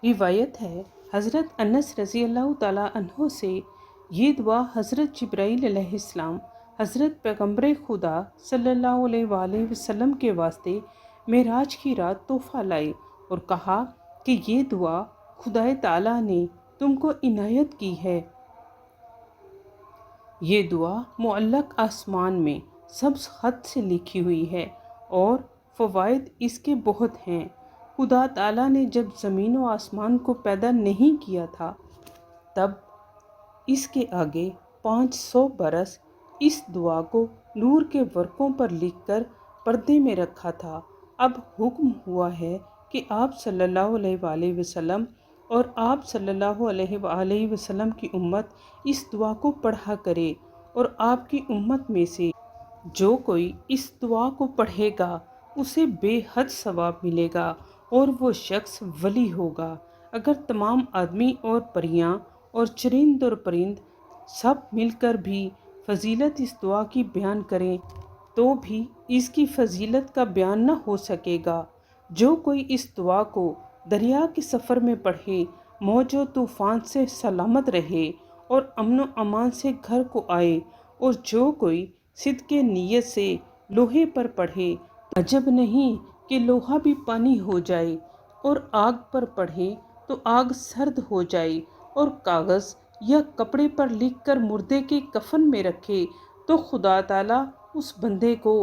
روایت ہے حضرت انس رضی اللہ تعالیٰ عنہ سے، یہ دعا حضرت جبرائیل علیہ السلام حضرت پیغمبر خدا صلی اللہ علیہ وآلہ وسلم کے واسطے معراج کی رات تحفہ لائے اور کہا کہ یہ دعا خدا تعالیٰ نے تم کو عنایت کی ہے۔ یہ دعا معلق آسمان میں سبز خط سے لکھی ہوئی ہے اور فوائد اس کے بہت ہیں۔ خدا تعالیٰ نے جب زمین و آسمان کو پیدا نہیں کیا تھا تب اس کے آگے 500 برس اس دعا کو نور کے ورقوں پر لکھ کر پردے میں رکھا تھا۔ اب حکم ہوا ہے کہ آپ صلی اللہ علیہ وآلہ وسلم اور آپ صلی اللہ علیہ وآلہ وسلم کی امت اس دعا کو پڑھا کرے، اور آپ کی امت میں سے جو کوئی اس دعا کو پڑھے گا اسے بے حد ثواب ملے گا اور وہ شخص ولی ہوگا۔ اگر تمام آدمی اور پریاں اور چرند اور پرند سب مل کر بھی فضیلت اس دعا کی بیان کریں تو بھی اس کی فضیلت کا بیان نہ ہو سکے گا۔ جو کوئی اس دعا کو دریا کے سفر میں پڑھے، موج و طوفان سے سلامت رہے اور امن و امان سے گھر کو آئے، اور جو کوئی صدق نیت سے لوہے پر پڑھے تو عجب نہیں کہ لوہا بھی پانی ہو جائے، اور آگ پر پڑھے تو آگ سرد ہو جائے، اور کاغذ یا کپڑے پر لکھ کر مردے کے کفن میں رکھے تو خدا تعالیٰ اس بندے کو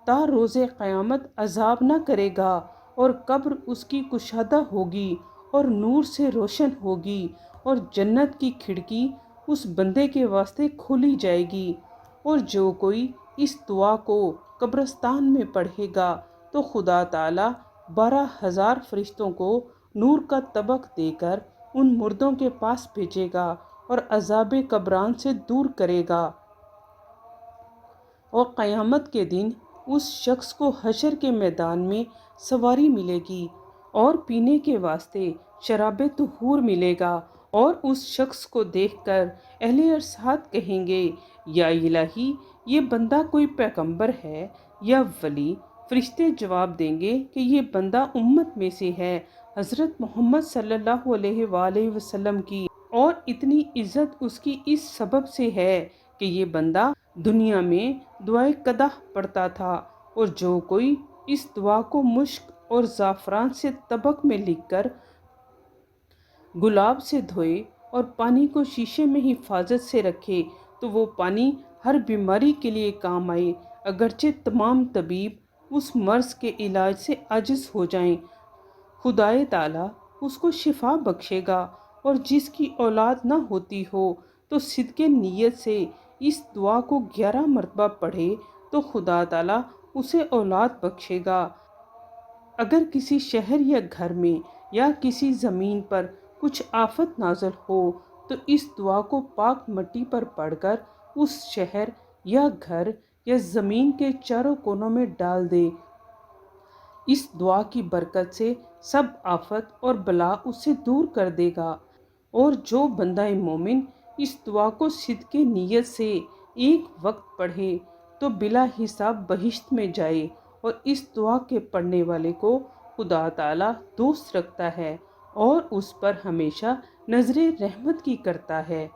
تا روز قیامت عذاب نہ کرے گا، اور قبر اس کی کشادہ ہوگی اور نور سے روشن ہوگی، اور جنت کی کھڑکی اس بندے کے واسطے کھولی جائے گی۔ اور جو کوئی اس دعا کو قبرستان میں پڑھے گا تو خدا تعالیٰ 12,000 فرشتوں کو نور کا طبق دے کر ان مردوں کے پاس بھیجے گا اور عذاب قبران سے دور کرے گا، اور قیامت کے دن اس شخص کو حشر کے میدان میں سواری ملے گی اور پینے کے واسطے شراب طہور ملے گا، اور اس شخص کو دیکھ کر اہل ارصاد کہیں گے یا الہی یہ بندہ کوئی پیغمبر ہے یا ولی؟ فرشتے جواب دیں گے کہ یہ بندہ امت میں سے ہے حضرت محمد صلی اللہ علیہ وآلہ وسلم کی، اور اتنی عزت اس کی اس سبب سے ہے کہ یہ بندہ دنیا میں دعائے قدح پڑھتا تھا، اور جو کوئی اس دعا کو مشک اور زعفران سے طبق میں لکھ کر گلاب سے دھوئے اور پانی کو شیشے میں حفاظت سے رکھے تو وہ پانی ہر بیماری کے لیے کام آئے، اگرچہ تمام طبیب اس مرض کے علاج سے عاجز ہو جائیں، خدائے تعالیٰ اس کو شفا بخشے گا۔ اور جس کی اولاد نہ ہوتی ہو تو صدق نیت سے اس دعا کو 11 مرتبہ پڑھے تو خدا تعالیٰ اسے اولاد بخشے گا۔ اگر کسی شہر یا گھر میں یا کسی زمین پر کچھ آفت نازل ہو تو اس دعا کو پاک مٹی پر پڑھ کر اس شہر یا گھر یا زمین کے چاروں کونوں میں ڈال دے۔ اس دعا کی برکت سے سب آفت اور بلا اس سے دور کر دے گا، اور جو بندہ مومن اس دعا کو صدق نیت سے ایک وقت پڑھے تو بلا حساب بہشت میں جائے، اور اس دعا کے پڑھنے والے کو خدا تعالیٰ دوست رکھتا ہے اور اس پر ہمیشہ نظر رحمت کی کرتا ہے۔